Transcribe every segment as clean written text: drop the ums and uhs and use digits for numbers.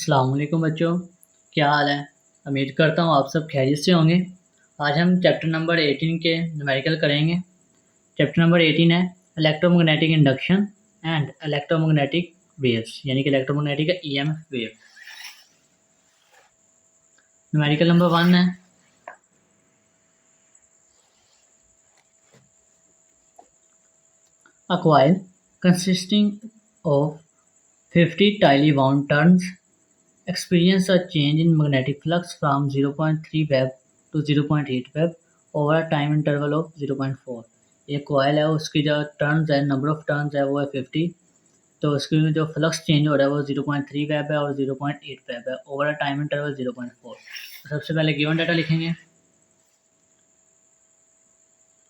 अस्सलाम वालेकुम बच्चों, क्या हाल है? उम्मीद करता हूँ आप सब खैरियत से होंगे। आज हम चैप्टर नंबर 18 के न्यूमेरिकल करेंगे। चैप्टर नंबर 18 है electromagnetic induction and electromagnetic waves, यानी कि इलेक्ट्रोमैग्नेटिक का ईएमएफ वेव। न्यूमेरिकल नंबर 1 है a coil consisting of 50 tightly wound turns experience a change in magnetic flux from 0.3 Web to 0.8 Web over a time interval of 0.4। एक coil है, उसकी जो turns है, number of turns है वो है 50। तो उसकी जो फ्लक्स चेंज हो रहा है वो 0.3 वेब है और 0.8 वेब है ओवर अ टाइम इंटरवल 0.4। सबसे पहले गिवन डाटा लिखेंगे।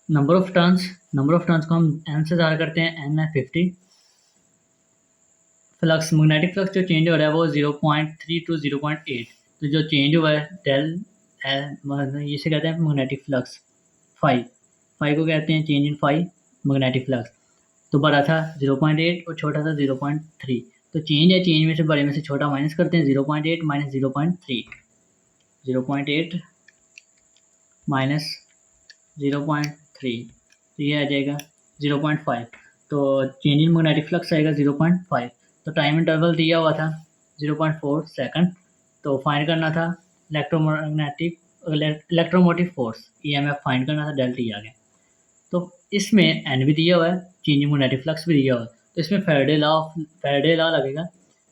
नंबर ऑफ टर्न्स को हम n से ज़ाहिर करते हैं, n है 50। फ्लक्स, मैग्नेटिक फ्लक्स जो चेंज हो रहा है वो 0.3 टू 0.8। तो जो चेंज हुआ है डेल है, इसे कहते हैं मैग्नेटिक फ्लक्स। फाइव को कहते हैं change in five magnetic flux. तो बड़ा था 0.8 और छोटा था 0.3। तो चेंज है, चेंज में से बड़े में से छोटा माइनस करते हैं, 0.8 माइनस 0.3, 0.8 माइनस 0.3, तो ये आ जाएगा 0.5। तो चेंज इन मैग्नेटिक फ्लक्स आएगा 0.5। तो टाइम इंटरवल दिया हुआ था 0.4 सेकंड। तो फाइंड करना था इलेक्ट्रोमोटिव फोर्स, ईएमएफ फाइंड करना था, डेल्टा टी आ गया। तो इसमें एन भी दिया हुआ है, चेंज इन मैग्नेटिक फ्लक्स भी दिया हुआ है। तो इसमें फैराडे लॉ लगेगा।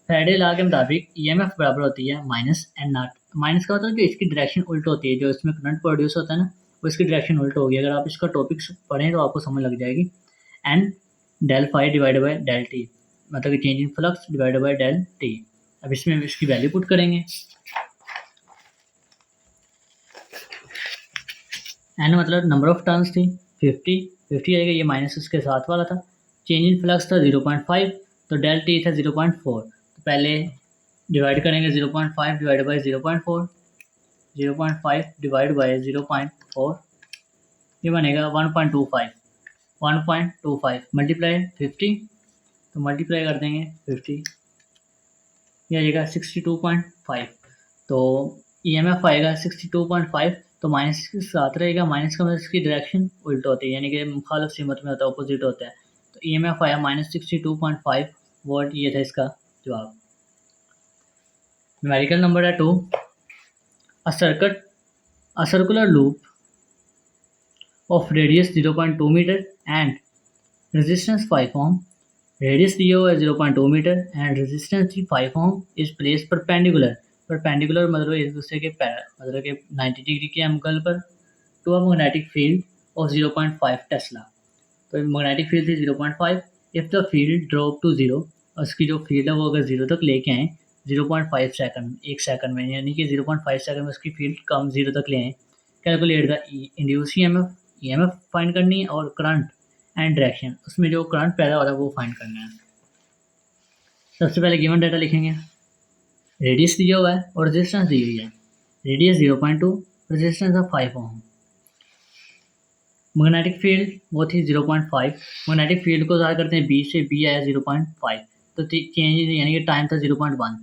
फैराडे लॉ के मुताबिक ईएमएफ बराबर होती है माइनस एन नॉट। माइनस का होता है जो इसकी डायरेक्शन उल्ट होती है, जो इसमें करंट प्रोड्यूस होता है ना, वो इसकी डायरेक्शन उल्ट होगी। अगर आप इसका टॉपिक पढ़ें तो आपको समझ लग जाएगी। N del phi divide by del T, मतलब कि change in flux divide by del T. अब इसमें इसकी वैल्यू पुट करेंगे। एन मतलब नंबर ऑफ टर्न्स थी 50 आएगा, ये माइनस उसके साथ वाला था। चेंज इन फ्लक्स था 0.5, तो डेल टी था 0.4। तो पहले डिवाइड करेंगे 0.5 डिवाइड बाई 0.4, 0.5 डिवाइड बाई 0.4, ये बनेगा 1.25 मल्टीप्लाई 50, तो मल्टीप्लाई कर देंगे 50, ये आ जाएगा 62.5। तो ईएमएफ आएगा 62.5। तो माइनस के साथ रहेगा, माइनस का मतलब इसकी डायरेक्शन उल्ट होती है, यानी कि मुखालिफ सीमत में होता है, अपोजिट होता है। तो ईएमएफ आया -62.5 वोल्ट, ये था इसका जवाब। न्यूमेरिकल नंबर है 2, a circular loop of radius 0.2 metre and resistance 5 ohm. Radius दिया हुआ है 0.2 metre and resistance 5 ohm is place perpendicular मतलब एक दूसरे के मतलब के 90 डिग्री के एंगल पर to a magnetic field of 0.5 tesla. तो मैग्नेटिक फील्ड थी 0.5। If the field drop to zero, उसकी जो फील्ड है वो अगर जीरो तक लेके आएँ 0.5 सेकंड, एक सेकंड में, यानी कि 0.5 सेकंड में उसकी फील्ड कम जीरो तक ले आएँ। Calculate the induce EMF find करनी है और करंट एंड डायरेक्शन, उसमें जो करंट पैदा हो रहा है वो फाइंड करना है। सबसे पहले गिवन डाटा लिखेंगे। रेडियस दिया हुआ है और रेजिस्टेंस दी हुई है। Radius 0.2, resistance of 5 ohm. Magnetic field वो थी 0.5। मैग्नेटिक फील्ड को ज़ाहिर करते हैं बी से, बी आया 0.5। तो चेंज यानी कि टाइम था 0.1।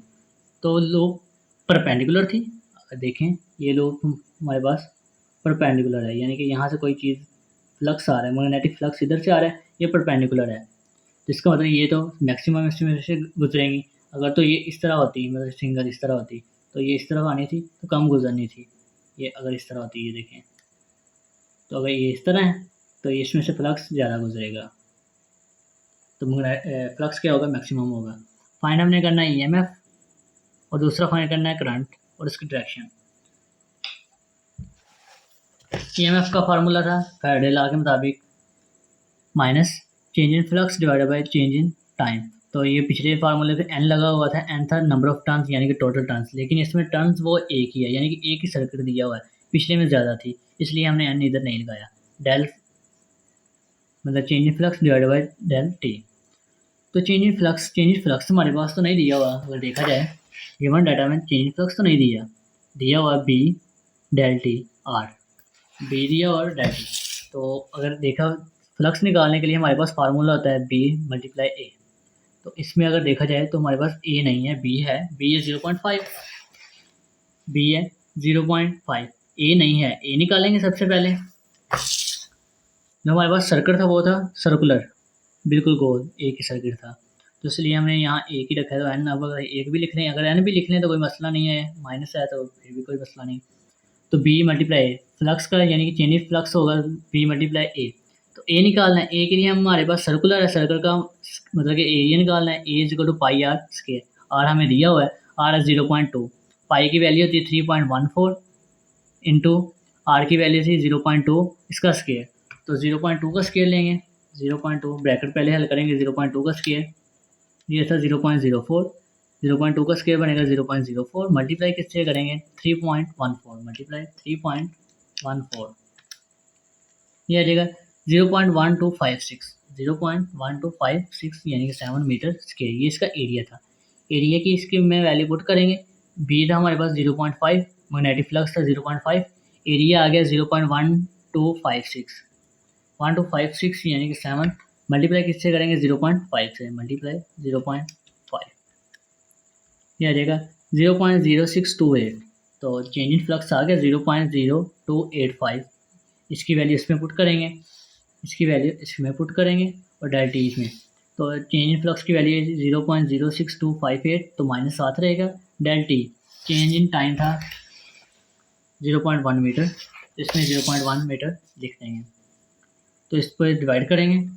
तो लूप परपेंडिकुलर थी। अगर देखें ये लूप हमारे पास परपेंडिकुलर है, यानी कि यहाँ से कोई चीज़ फ्लक्स आ रहा है, मैग्नेटिक फ्लक्स इधर से आ रहा है, ये परपेंडिकुलर है। तो इसका मतलब ये तो मैक्सिमम से गुजरेंगी। अगर तो ये इस तरह होती, मतलब सिंगल इस तरह होती, तो ये इस तरफ आनी थी तो कम गुजरनी थी। ये अगर इस तरह होती, ये देखें, तो अगर ये इस तरह है तो इसमें से फ्लक्स ज़्यादा गुजरेगा, तो फ्लक्स क्या होगा, मैक्सिमम होगा। फाइंड हमने करना है ईएमएफ और दूसरा फाइंड करना है करंट और इसकी डायरेक्शन। ईएमएफ का फार्मूला था फैराडे लॉ के मुताबिक minus change in flux divided by change in time. तो ये पिछले फार्मूले पे एन लगा हुआ था, एन था नंबर ऑफ टर्न्स यानी कि टोटल टर्न्स, लेकिन इसमें टर्न्स वो एक ही है, यानी कि एक ही सर्किट दिया हुआ है, पिछले में ज़्यादा थी, इसलिए हमने एन इधर नहीं लगाया। डेल मतलब change in flux divided by del T. तो चेंज इन फ्लक्स हमारे पास तो नहीं दिया हुआ। अगर देखा जाए गिवन डाटा में चेंज इन फ्लक्स तो नहीं दिया हुआ B del T R, B दिया और डेल टी। तो अगर देखा फ्लक्स निकालने के लिए हमारे पास फार्मूला होता है बी मल्टीप्लाई ए। तो इसमें अगर देखा जाए तो हमारे पास ए नहीं है, बी है, बी है 0.5, बी है 0.5, ए नहीं है, ए निकालेंगे सबसे पहले। जो हमारे पास सर्कल था वो था सर्कुलर, बिल्कुल गोल एक ही सर्किट था, तो इसलिए हमने यहाँ एक ही रखा है। तो एन अब अगर एक भी लिख लें, अगर एन भी लिख लें तो कोई मसला नहीं है, माइनस है तो फिर भी कोई मसला नहीं। तो बी मल्टीप्लाई फ्लक्स का यानी कि चेंज इन फ्लक्स होगा बी मल्टीप्लाई ए। तो ए निकालना है, ए के लिए हमारे पास सर्कुलर है, सर्कल का मतलब कि एरिया निकालना है, A is equal to pi r square. R हमें दिया हुआ है, आर है 0.2, पाई की वैल्यू होती है 3.14 इंटू आर की वैल्यू थी 0.2 इसका स्केयर, तो 0.2 का स्केयर लेंगे, 0.2 ब्रैकेट पहले हल करेंगे, 0.2 का स्केयर ये था 0.04, 0.2 का स्केयर बनेगा 0.04, मल्टीप्लाई किससे करेंगे 3.14, मल्टीप्लाई 3.14 ये आ जाएगा 0.1256, 0.1256 यानी कि 7 मीटर स्केयर, ये इसका एरिया था। एरिया की इसकी में वैल्यू पुट करेंगे, बी था हमारे पास 0.5, मैग्नेटिक फ्लक्स था 0.5, एरिया आ गया 0.1256, 1256 यानी कि 7, मल्टीप्लाई किससे करेंगे 0.5 से, मल्टीप्लाई 0.5 ये आ जाएगा 0.0628, तो चेंज इन फ्लक्स आ गया 0.0285, इसकी वैल्यू इसमें पुट करेंगे, इसकी वैल्यू इसमें पुट करेंगे और डेल टी इसमें, तो चेंज इन फ्लक्स की वैल्यू 0.06258, तो -7 रहेगा, del T change in time था 0.1 मीटर, इसमें 0.1 मीटर लिख देंगे, तो इस पर डिवाइड करेंगे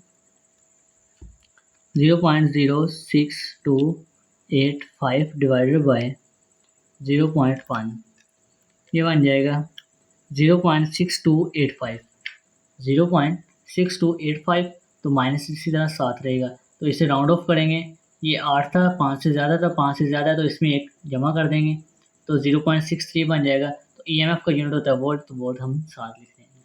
0.06285 डिवाइडेड बाय 0.1, ये बन जाएगा 0.6285, 0.6285, तो माइनस इसी तरह 7 रहेगा, तो इसे राउंड ऑफ करेंगे, ये 8 था, 5 से ज़्यादा था, 5 से ज़्यादा तो इसमें एक जमा कर देंगे, तो 0.63 बन जाएगा। तो ईएमएफ का यूनिट होता है वोल्ट, तो वोल्ट हम 7 लिख देंगे।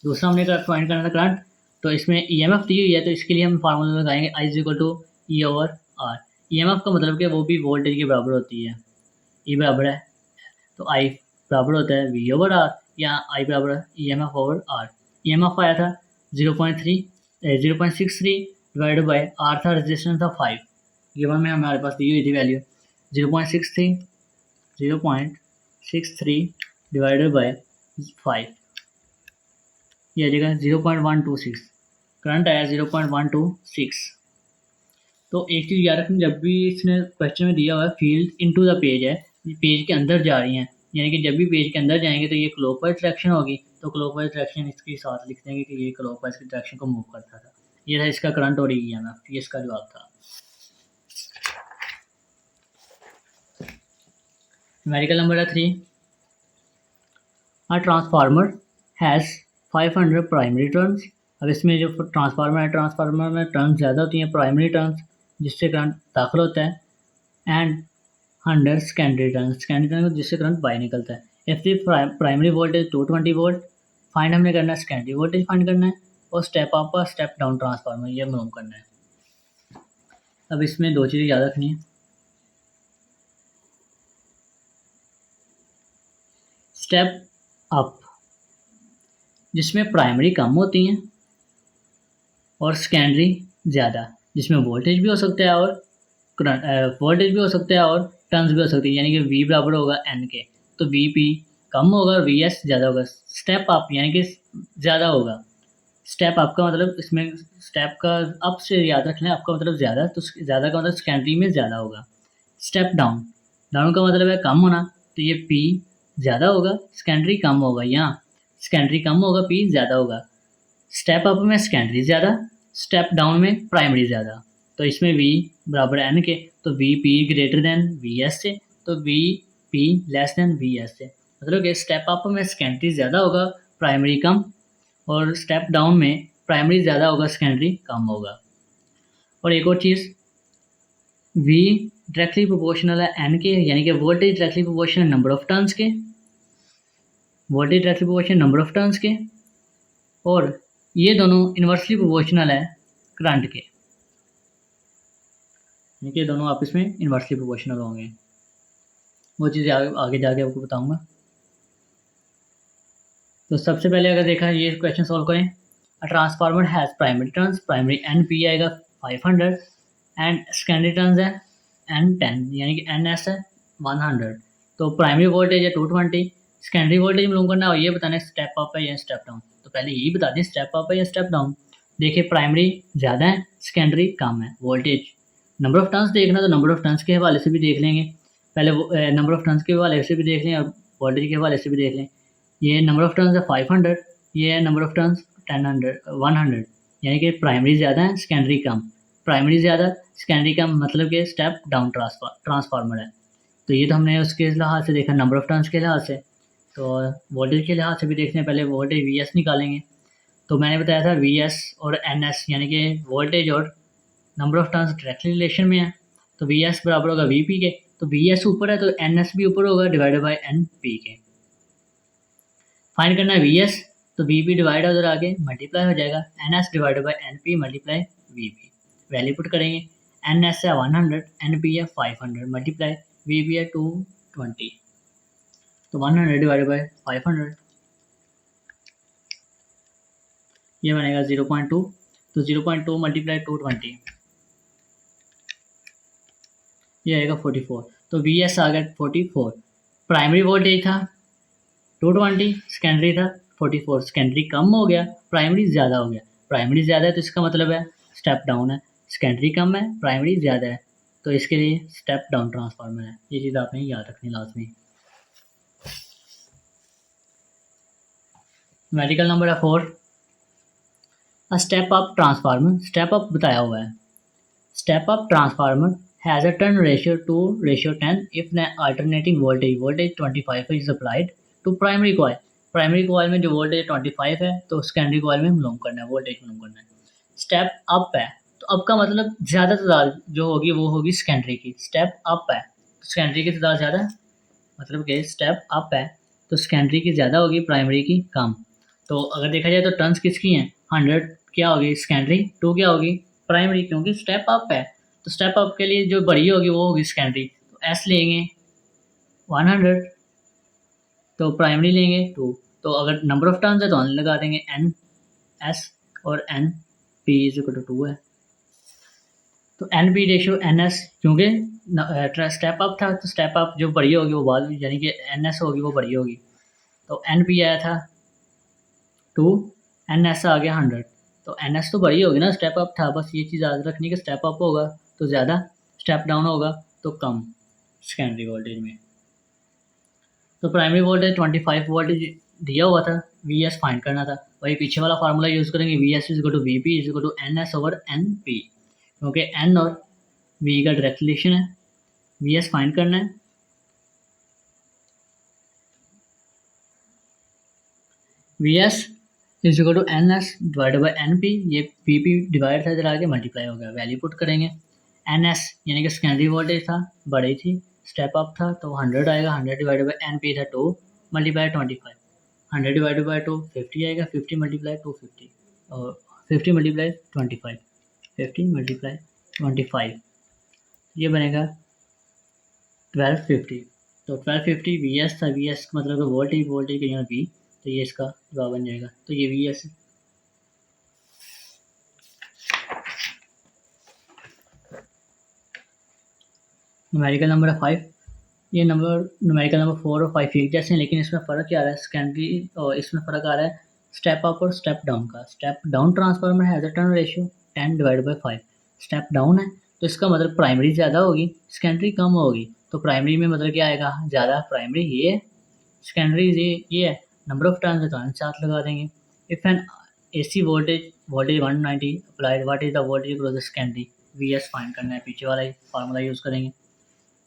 दूसरा हमने फाइंड करना था करंट, तो इसमें ईएमएफ दी हुई है, तो इसके लिए हम फार्मूला लगाएंगे I is equal to E over R. EMF का मतलब कि वो भी वोल्टेज के बराबर होती है, ई बराबर है तो आई बराबर होता है वी ओवर आर, या आई बराबर है ईएमएफ ओवर आर। ईएमएफ आया था 0.63 डिवाइडेड बाय आर था रेजिस्टेंस था 5, गिवन में हमारे पास दी हुई थी वैल्यू 0.63 डिवाइडेड बाय 5, ये आ जाएगा 0.126, करंट आया 0.126। तो एक चीज़ याद रखना, जब भी इसने क्वेश्चन में दिया हुआ है फील्ड इनटू द पेज है, पेज के अंदर जा रही हैं, यानी कि जब भी पेज के अंदर जाएंगे तो ये क्लॉकवाइज डायरेक्शन होगी, तो क्लॉकवाइज डायरेक्शन इसके साथ लिख देंगे कि ये क्लॉकवाइज की डायरेक्शन को मूव करता था। ये था इसका करंट और ईएमएफ, ये इसका जवाब था। Numerical number 3, a transformer has 500 primary turns. अब इसमें जो ट्रांसफार्मर है, ट्रांसफार्मर में टर्न्स ज़्यादा होती हैं, प्राइमरी टर्न्स जिससे करंट दाखिल होता है, एंड 100 सेकेंडरी टर्न जिससे करंट बाहर निकलता है। If the primary voltage 220 volt, find हमने करना है सेकेंडरी वोल्टेज फाइंड करना है, और स्टेप अप और स्टेप डाउन ट्रांसफार्मर ये मालूम करना है। अब इसमें दो चीज़ें याद रखनी है, स्टेप अप जिसमें प्राइमरी कम होती हैं और सेकेंडरी ज़्यादा, जिसमें वोल्टेज भी हो सकता है और वोल्टेज भी हो सकता है और टर्न्स भी हो सकती है, यानी कि V बराबर होगा N के, तो VP कम होगा और VS ज़्यादा होगा। स्टेप अप यानी कि ज़्यादा होगा, स्टेप अप का मतलब इसमें स्टेप का अप से याद रखना है, अप का मतलब ज़्यादा, तो ज़्यादा का मतलब सेकेंडरी में ज़्यादा होगा। स्टेप डाउन, डाउन का मतलब है कम होना, तो ये P ज़्यादा होगा, सेकेंडरी कम होगा, यहाँ सेकेंडरी कम होगा, P ज़्यादा होगा। स्टेप अप में सेकेंडरी ज़्यादा, स्टेप डाउन में प्राइमरी ज़्यादा, तो इसमें V बराबर N के, तो VP ग्रेटर देन VS से, तो VP लेस देन VS से, मतलब कि स्टेप अप में सेकेंडरी ज़्यादा होगा, प्राइमरी कम, और स्टेप डाउन में प्राइमरी ज़्यादा होगा, सेकेंडरी कम होगा। और एक और चीज़, V डायरेक्टली प्रोपोर्शनल है N के, यानी कि voltage directly proportional number of turns के, voltage directly proportional number of turns के, और ये दोनों इन्वर्सली प्रोपोर्शनल है करंट के, यानी कि दोनों आपस में इन्वर्सली प्रोपोर्शनल होंगे। वो चीज़ें आगे जाके आपको बताऊंगा। तो सबसे पहले अगर देखा ये क्वेश्चन सॉल्व करें, a transformer has primary turns, primary NP आएगा 500 एंड सेकेंडरी टर्न्स है N10 यानी कि NS है 100। तो प्राइमरी वोल्टेज है 220, सेकेंडरी वोल्टेज मालूम करना और ये बताना है स्टेप अप है या स्टेप डाउन। तो पहले यही बता दें स्टेप अप है या स्टेप डाउन। देखिए प्राइमरी ज़्यादा है, सेकेंडरी कम है। वोल्टेज नंबर ऑफ टर्न्स देखना तो नंबर ऑफ टर्न्स के हवाले से भी देख लेंगे, पहले नंबर ऑफ टर्न्स के हवाले से भी देख लें और वोल्टेज के हवाले से भी देख लें। ये नंबर ऑफ टर्न्स है 500, ये है नंबर ऑफ टर्न्स 100 यानी कि प्राइमरी ज़्यादा है सेकेंडरी कम। प्राइमरी ज़्यादा सेकेंडरी कम मतलब कि स्टेप डाउन ट्रांसफार्मर है। तो ये तो हमने उसके लिहाज से देखा नंबर ऑफ टर्न्स के लिहाज से। तो वोल्टेज के लिहाज से भी देखते हैं, पहले वोल्टेज VS निकालेंगे। तो मैंने बताया था VS और NS यानी कि वोल्टेज और number of turns directly relation में है। तो VS बराबर होगा VP के, तो VS ऊपर है तो NS भी ऊपर होगा डिवाइडेड बाय NP के। फाइंड करना है VS, तो VP डिवाइड उधर आगे मल्टीप्लाई हो जाएगा NS divided by NP multiply VP। Value put करेंगे, NS है 100, NP है 500 मल्टीप्लाई VP है 220। तो 100 डिवाइडेड बाय 500 ये बनेगा 0.2। तो 0.2 मल्टीप्लाई 220 ये आएगा 44। तो VS आ गया 44। प्राइमरी वोल्टेज था 220, सेकेंडरी था 44। सेकेंडरी कम हो गया, प्राइमरी ज़्यादा हो गया। प्राइमरी ज़्यादा है तो इसका मतलब है स्टेप डाउन है। सेकेंडरी कम है, प्राइमरी ज़्यादा है, तो इसके लिए स्टेप डाउन ट्रांसफार्मर है। ये चीज़ आपने याद रखनी लाजमी। न्यूमेरिकल नंबर है 4। A step up transformer, step up बताया हुआ है। Step up transformer has a turn ratio 2:10 if the alternating voltage 25 is applied to primary coil। Primary coil में जो वोल्टेज 25 है तो सेकेंडरी कॉइल में मालूम करना है, वोल्टेज मालूम करना है। स्टेप अप है तो अब का मतलब ज़्यादा तादाद जो होगी वो होगी सेकेंडरी की। स्टेप अप है तो सेकेंडरी की तादाद ज़्यादा है, मतलब कि स्टेप अप है तो सेकेंडरी की ज़्यादा होगी, प्राइमरी की कम। तो अगर देखा जाए तो टर्न्स किसकी हैं, 100 क्या होगी सेकेंडरी, 2 क्या होगी प्राइमरी, क्योंकि स्टेप अप है। तो स्टेप अप के लिए जो बड़ी होगी वो होगी सेकेंडरी। तो S लेंगे 100, तो प्राइमरी लेंगे 2। तो अगर नंबर ऑफ टर्न्स है तो लगा देंगे NS और NP इज इक्वल टू 2 है। तो NP रेशियो NS, क्योंकि स्टेप अप था तो स्टेप अप जो बड़ी होगी वो बाद यानी कि NS होगी वो बड़ी होगी। तो NP आया था 2, NS आ गया 100। तो NS तो बड़ी होगी ना, स्टेप अप था, बस ये चीज़ याद रखनी कि स्टेप अप होगा तो ज़्यादा, स्टेप डाउन होगा तो कम सेकेंडरी वोल्टेज में। तो प्राइमरी वोल्टेज 25 वोल्टेज दिया हुआ था, VS फाइंड करना था। वही पीछे वाला फार्मूला यूज़ करेंगे, VS is equal to VP is equal to NS over NP, क्योंकि N और V का डायरेक्ट रिलेशन है। VS फाइंड करना है, VS is equal to NS divided by NP। ये VP डिवाइड था इधर आगे मल्टीप्लाई हो गया, वैल्यू पुट करेंगे। NS यानी कि सेकेंडरी वोल्टेज था, बड़ी थी, स्टेप अप था तो 100 आएगा, 100 डिवाइडेड बाई NP था 2 मल्टीप्लाई 25। 100 डिवाइडेड बाई 2 50 आएगा, 50 मल्टीप्लाई 250 और 50 मल्टीप्लाई 25, 50 मल्टीप्लाई 25 ये बनेगा 1250। तो 1250 VS था, VS का मतलब वोल्टेज, वोल्टेज का यहाँ V, तो ये इसका जवाब बन जाएगा। तो ये VS है। न्यूमेरिकल नंबर है 5। ये न्यूमेरिकल नंबर 4 और 5 एक जैसे हैं, लेकिन इसमें फ़र्क क्या आ रहा है सेकेंडरी और इसमें फ़र्क आ रहा है स्टेप अप और स्टेप डाउन का। Step down transformer has a turn ratio 10 divided by 5। Step down है तो इसका मतलब प्राइमरी ज़्यादा होगी, सेकेंडरी कम होगी। तो प्राइमरी में मतलब क्या आएगा, ज़्यादा प्राइमरी ये है, सेकेंडरी ये है। नंबर ऑफ टर्न्स है तो साथ लगा देंगे। If an AC voltage 190 applied, what is the voltage across the secondary, VS find करना है, पीछे वाला ही फार्मूला यूज़ करेंगे।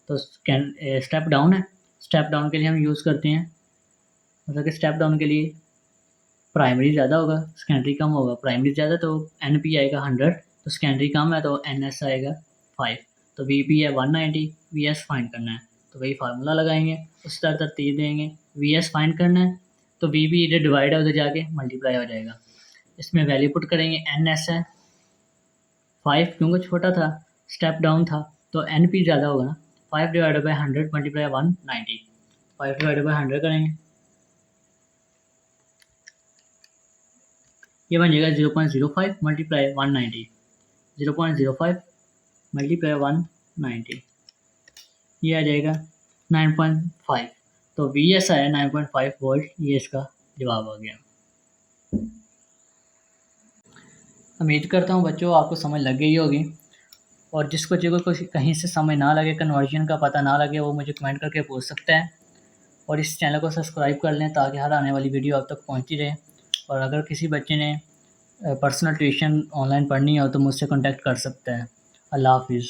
तो स्टेप डाउन है, स्टेप डाउन के लिए हम यूज़ करते हैं, मतलब कि स्टेप डाउन के लिए प्राइमरी ज़्यादा होगा, सेकेंडरी कम होगा। प्राइमरी ज़्यादा तो NP आएगा 100, तो सेकेंडरी कम है तो NS आएगा 5। तो VP है 190, VS फाइंड करना है तो वही फार्मूला लगाएंगे, उस तरह तरतीब देंगे। VS फाइंड करना है तो VP इधर डिवाइड है उधर जाके मल्टीप्लाई हो जाएगा। इसमें वैल्यू पुट करेंगे, NS है 5 क्योंकि छोटा था, स्टेप डाउन था, तो NP ज़्यादा होगा ना। 5 divided by 100 multiply 190, 5 divided by 100 करेंगे, ये बन जाएगा 0.05 मल्टीप्लाई 190, 0.05 मल्टीप्लाई 190, ये आ जाएगा 9.5। तो वी एस आया 9.5 वोल्ट, ये इसका जवाब आ गया। उम्मीद करता हूँ बच्चों आपको समझ लग गई होगी, और जिस बच्चे को कहीं से समझ ना लगे, कन्वर्जन का पता ना लगे, वो मुझे कमेंट करके पूछ सकता है। और इस चैनल को सब्सक्राइब कर लें ताकि हर आने वाली वीडियो आप तक पहुँचती रहे। और अगर किसी बच्चे ने पर्सनल ट्यूशन ऑनलाइन पढ़नी हो तो मुझसे कॉन्टैक्ट कर सकता है। अल्लाह हाफिज़।